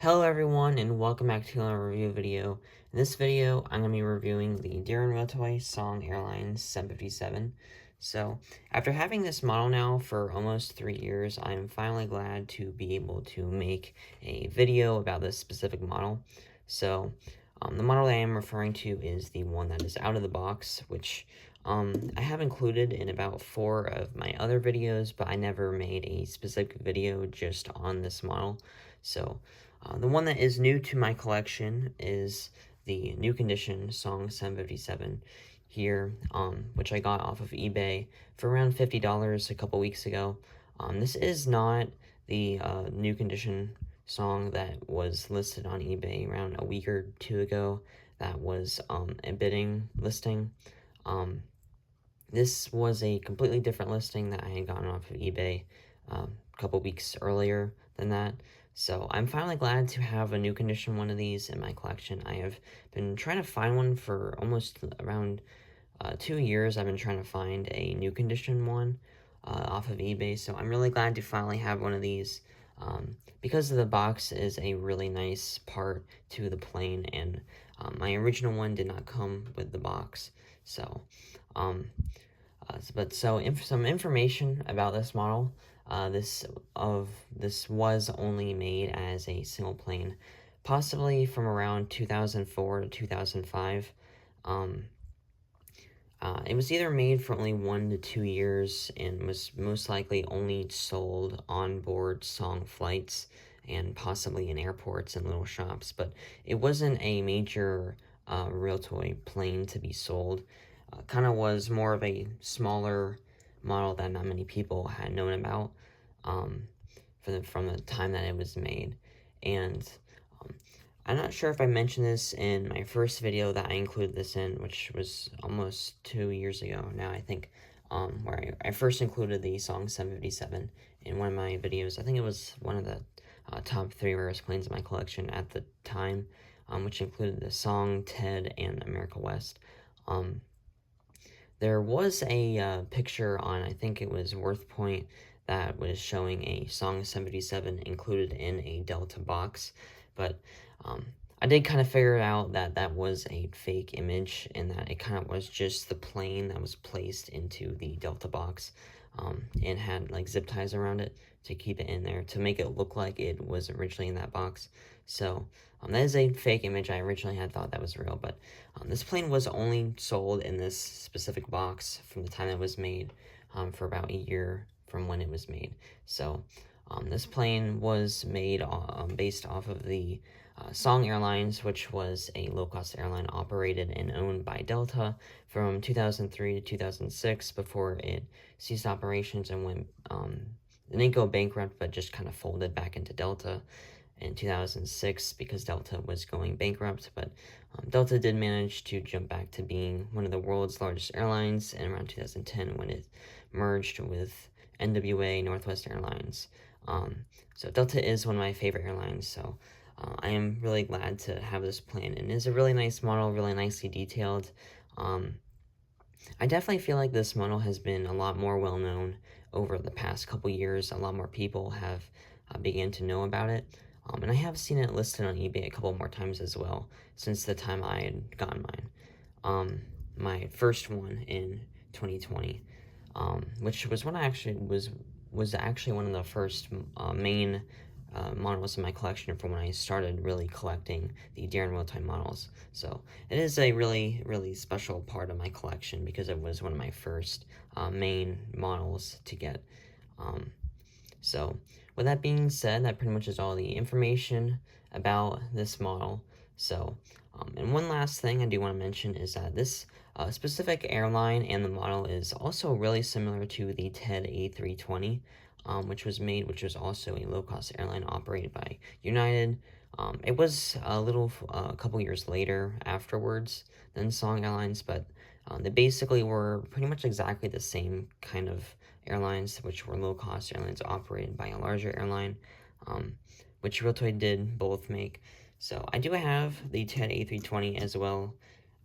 Hello everyone and welcome back to another review video. In this video, I'm going to be reviewing the Daron Realtoy Song Airlines 757. So, after having this model now for almost 3 years, I'm finally glad to be able to make a video about this specific model. So, the model that I am referring to is the one that is out of the box, which I have included in about 4 of my other videos, but I never made a specific video just on this model. So, the one that is new to my collection is the new condition Song 757 here, which I got off of eBay for around $50 a couple weeks ago. This is not the new condition song that was listed on eBay around a week or two ago. That was a bidding listing. This was a completely different listing that I had gotten off of eBay a couple weeks earlier than that. So I'm finally glad to have a new condition one of these in my collection. I have been trying to find one for almost around 2 years. I've been trying to find a new condition one off of eBay. So I'm really glad to finally have one of these. Because the box is a really nice part to the plane, and my original one did not come with the box. So, some information about this model. This was only made as a single plane, possibly from around 2004 to 2005. It was either made for only 1 to 2 years and was most likely only sold on board Song flights and possibly in airports and little shops, but it wasn't a major Realtoy plane to be sold. Kind of was more of a smaller model that not many people had known about from the time that it was made. And um, I'm not sure if I mentioned this in my first video that I included this in, which was almost 2 years ago now, I think, where I first included the Song 757 in one of my videos. I think it was one of the top 3 rarest planes in my collection at the time, which included the Song, Ted, and America West. There was a picture on, I think it was Worth Point, that was showing a Song 77 included in a Delta box, but I did kind of figure out that that was a fake image and that it kind of was just the plane that was placed into the Delta box and had like zip ties around it to keep it in there to make it look like it was originally in that box. So that is a fake image. I originally had thought that was real, but this plane was only sold in this specific box from the time it was made for about a year from when it was made. So this plane was made based off of the Song Airlines, which was a low-cost airline operated and owned by Delta from 2003 to 2006 before it ceased operations and went, it didn't go bankrupt, but just kind of folded back into Delta in 2006 because Delta was going bankrupt, but Delta did manage to jump back to being one of the world's largest airlines in around 2010 when it merged with NWA, Northwest Airlines. So Delta is one of my favorite airlines, so I am really glad to have this plane, and it's a really nice model, really nicely detailed. I definitely feel like this model has been a lot more well-known over the past couple years. A lot more people have began to know about it. And I have seen it listed on eBay a couple more times as well since the time I had gotten mine. My first one in 2020, which was when I actually was actually one of the first main models in my collection from when I started really collecting the Daron Realtoy models. So it is a really, really special part of my collection because it was one of my first main models to get. So with that being said, that pretty much is all the information about this model. So, and one last thing I do want to mention is that this specific airline and the model is also really similar to the TED A320, which was also a low-cost airline operated by United. It was a couple years later afterwards than Song Airlines, but they basically were pretty much exactly the same kind of airlines, which were low-cost airlines operated by a larger airline, which Realtoy did both make. So I do have the TED A320 as well.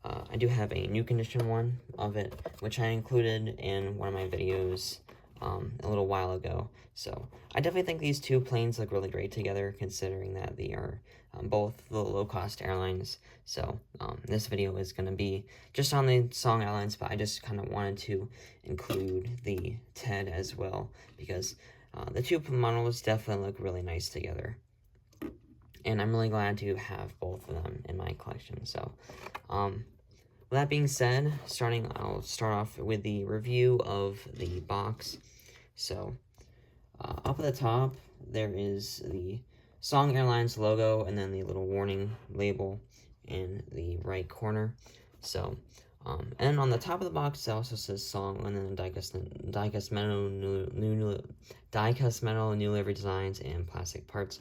I do have a new condition one of it, which I included in one of my videos a little while ago. So I definitely think these two planes look really great together, considering that they are both the low-cost airlines. So this video is going to be just on the Song Airlines, but I just kind of wanted to include the TED as well, because the two models definitely look really nice together. And I'm really glad to have both of them in my collection. So with that being said, I'll start off with the review of the box. So up at the top, there is the Song Airlines logo, and then the little warning label in the right corner. So, and on the top of the box, it also says Song, and then diecast metal, new livery designs, and plastic parts.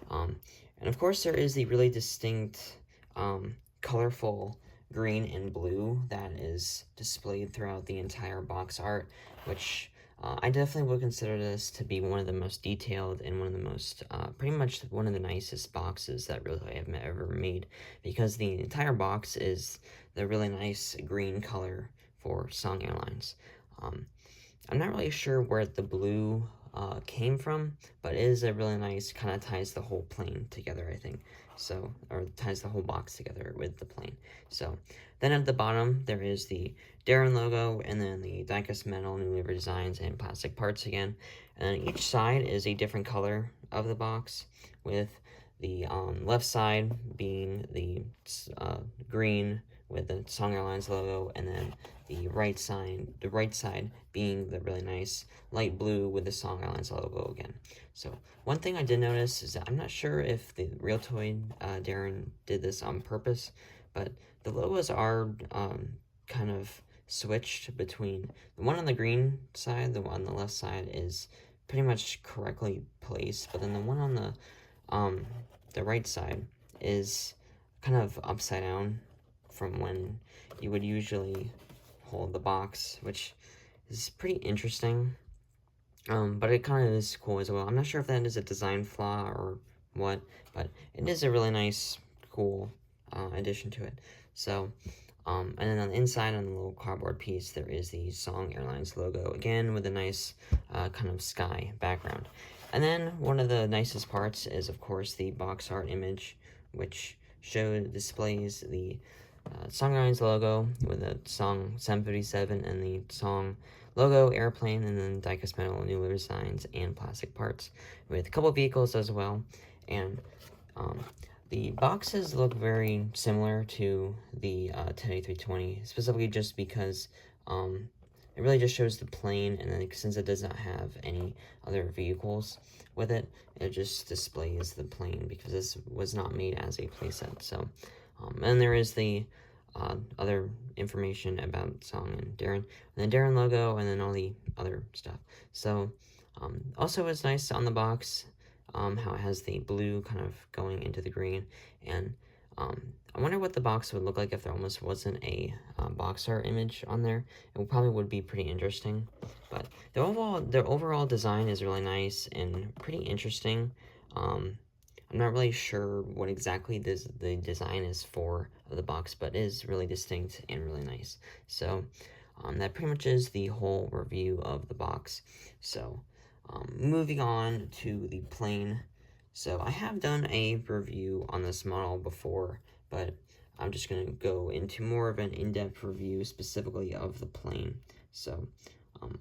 And of course, there is the really distinct, colorful green and blue that is displayed throughout the entire box art, which I definitely would consider this to be one of the most detailed and one of the most, pretty much one of the nicest boxes that really I've ever made, because the entire box is the really nice green color for Song Airlines. I'm not really sure where the blue came from, but it is a really nice, kind of ties the whole plane together, I think. So, or ties the whole box together with the plane. So, then at the bottom, there is the Daron logo, and then the diecast metal, new livery designs, and plastic parts again. And then each side is a different color of the box, with the left side being the green with the Song Airlines logo, and then the right side being the really nice light blue with the Song Airlines logo again. So one thing I did notice is that I'm not sure if the Realtoy Daron did this on purpose, but the logos are kind of switched between the one on the green side, the one on the left side is pretty much correctly placed, but then the one on the right side is kind of upside down from when you would usually hold the box, which is pretty interesting. But it kind of is cool as well. I'm not sure if that is a design flaw or what, but it is a really nice, cool addition to it. So, and then on the inside, on the little cardboard piece, there is the Song Airlines logo, again with a nice kind of sky background. And then one of the nicest parts is, of course, the box art image, which displays the Song Airlines logo with the Song 757 and the Song logo, airplane, and then diecast metal, new livery designs, and plastic parts, with a couple vehicles as well. And the boxes look very similar to the 10320, specifically just because it really just shows the plane, and then since it does not have any other vehicles with it, it just displays the plane because this was not made as a playset. So, and there is the other information about Song and Daron, and the Daron logo, and then all the other stuff. So, also it's nice on the box how it has the blue kind of going into the green, and I wonder what the box would look like if there almost wasn't a box art image on there. It probably would be pretty interesting, but the overall design is really nice and pretty interesting. I'm not really sure what exactly the design is for of the box, but it is really distinct and really nice. So that pretty much is the whole review of the box. So moving on to the plane. So I have done a review on this model before, but I'm just going to go into more of an in-depth review specifically of the plane. So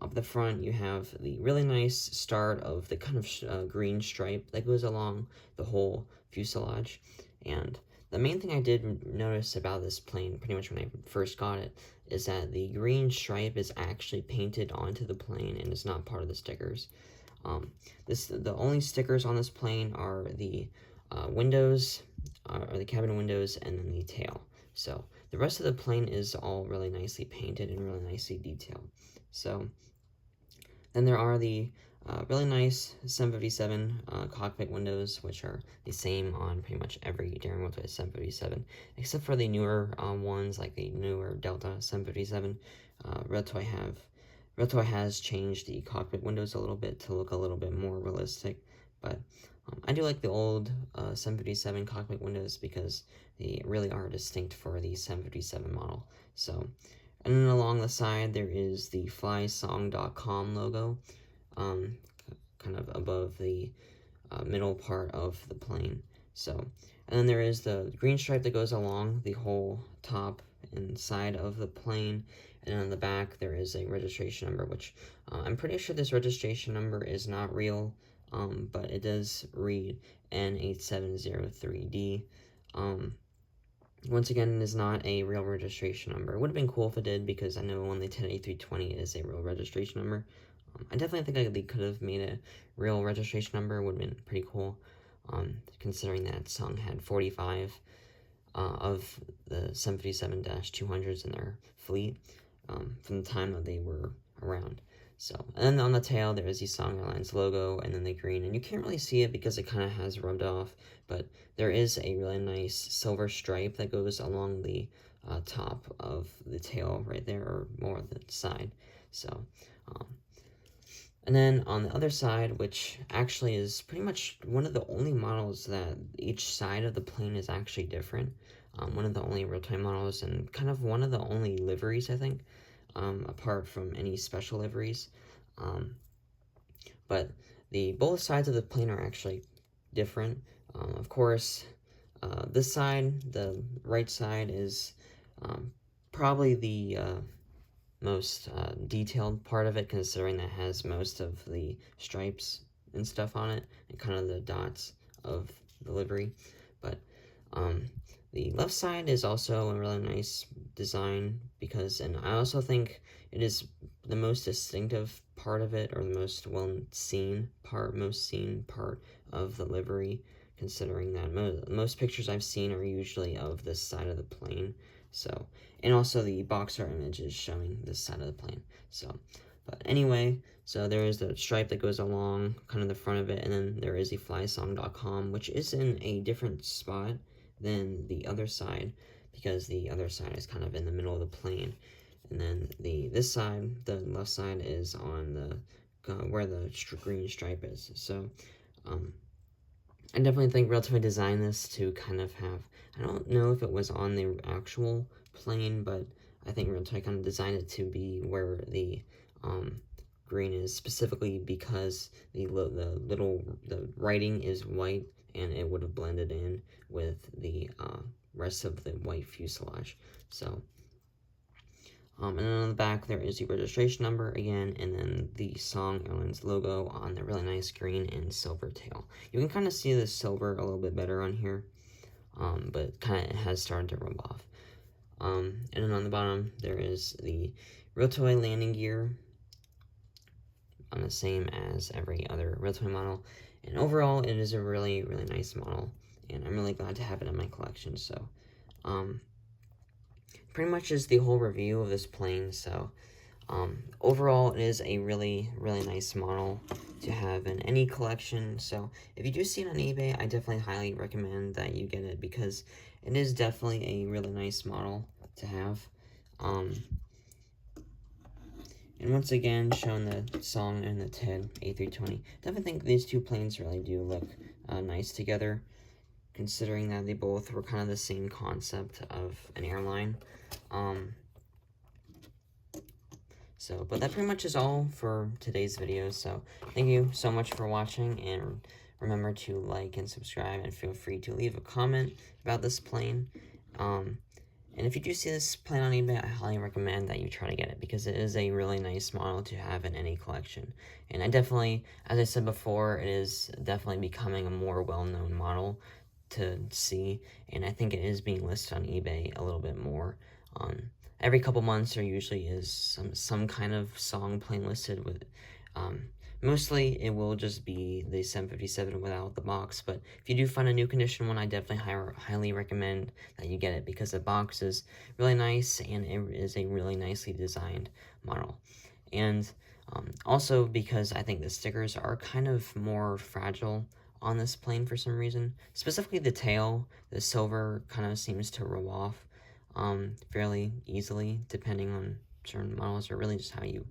up the front, you have the really nice start of the kind of green stripe that goes along the whole fuselage. And the main thing I did notice about this plane, pretty much when I first got it, is that the green stripe is actually painted onto the plane and is not part of the stickers. The only stickers on this plane are the windows, or the cabin windows, and then the tail. So the rest of the plane is all really nicely painted and really nicely detailed. So then there are the really nice 757 cockpit windows, which are the same on pretty much every Daron Realtoy 757, except for the newer ones, like the newer Delta 757. Realtoy has changed the cockpit windows a little bit to look a little bit more realistic, but I do like the old 757 cockpit windows because they really are distinct for the 757 model. So And then along the side, there is the flysong.com logo, kind of above the middle part of the plane. So, and then there is the green stripe that goes along the whole top and side of the plane, and on the back there is a registration number, which I'm pretty sure this registration number is not real, but it does read N8703D. Once again, it is not a real registration number. It would have been cool if it did, because I know only 108320 is a real registration number. I definitely think they could have made a real registration number. Would have been pretty cool, considering that Song had 45 of the 757-200s in their fleet from the time that they were around. So, and then on the tail, there is the Song Airlines logo, and then the green, and you can't really see it because it kind of has rubbed off, but there is a really nice silver stripe that goes along the top of the tail right there, or more on the side. So, and then on the other side, which actually is pretty much one of the only models that each side of the plane is actually different, one of the only real-time models, and kind of one of the only liveries, I think, apart from any special liveries. But both sides of the plane are actually different. Of course, this side, the right side, is probably the most detailed part of it, considering that has most of the stripes and stuff on it, and kind of the dots of the livery. But the left side is also a really nice design, because, and I also think it is the most distinctive part of it, or the most most seen part of the livery, considering that most pictures I've seen are usually of this side of the plane. So, and also the box art image is showing this side of the plane. So, but anyway, so there is the stripe that goes along kind of the front of it, and then there is the flysong.com, which is in a different spot than the other side, because the other side is kind of in the middle of the plane, and then this side, the left side, is on the where the green stripe is. So I definitely think Realtoy designed this to kind of have, I don't know if it was on the actual plane, but I think Realtoy kind of designed it to be where the green is, specifically because the writing is white, and it would have blended in with the rest of the white fuselage. So, and then on the back there is the registration number again, and then the Song Airlines logo on the really nice green and silver tail. You can kind of see the silver a little bit better on here, but kind of has started to rub off. And then on the bottom there is the Realtoy landing gear, on the same as every other Realtoy model. And overall, it is a really, really nice model, and I'm really glad to have it in my collection. So, pretty much is the whole review of this plane. So, overall, it is a really, really nice model to have in any collection. So, if you do see it on eBay, I definitely highly recommend that you get it, because it is definitely a really nice model to have. And once again, showing the Song and the TED A320. Definitely think these two planes really do look nice together, considering that they both were kind of the same concept of an airline. But that pretty much is all for today's video. So thank you so much for watching, and remember to like and subscribe, and feel free to leave a comment about this plane. And if you do see this plane on eBay, I highly recommend that you try to get it, because it is a really nice model to have in any collection. And I definitely, as I said before, it is definitely becoming a more well-known model to see, and I think it is being listed on eBay a little bit more. Every couple months there usually is some kind of Song plane listed with, mostly it will just be the 757 without the box, but if you do find a new condition one, I definitely highly recommend that you get it, because the box is really nice, and it is a really nicely designed model. And also because I think the stickers are kind of more fragile on this plane for some reason. Specifically the tail, the silver kind of seems to rub off fairly easily, depending on certain models, or really just how you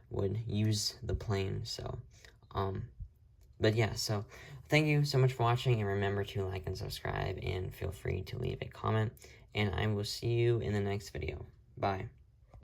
would use the plane. So but yeah, so thank you so much for watching, and remember to like and subscribe, and feel free to leave a comment, and I will see you in the next video. Bye.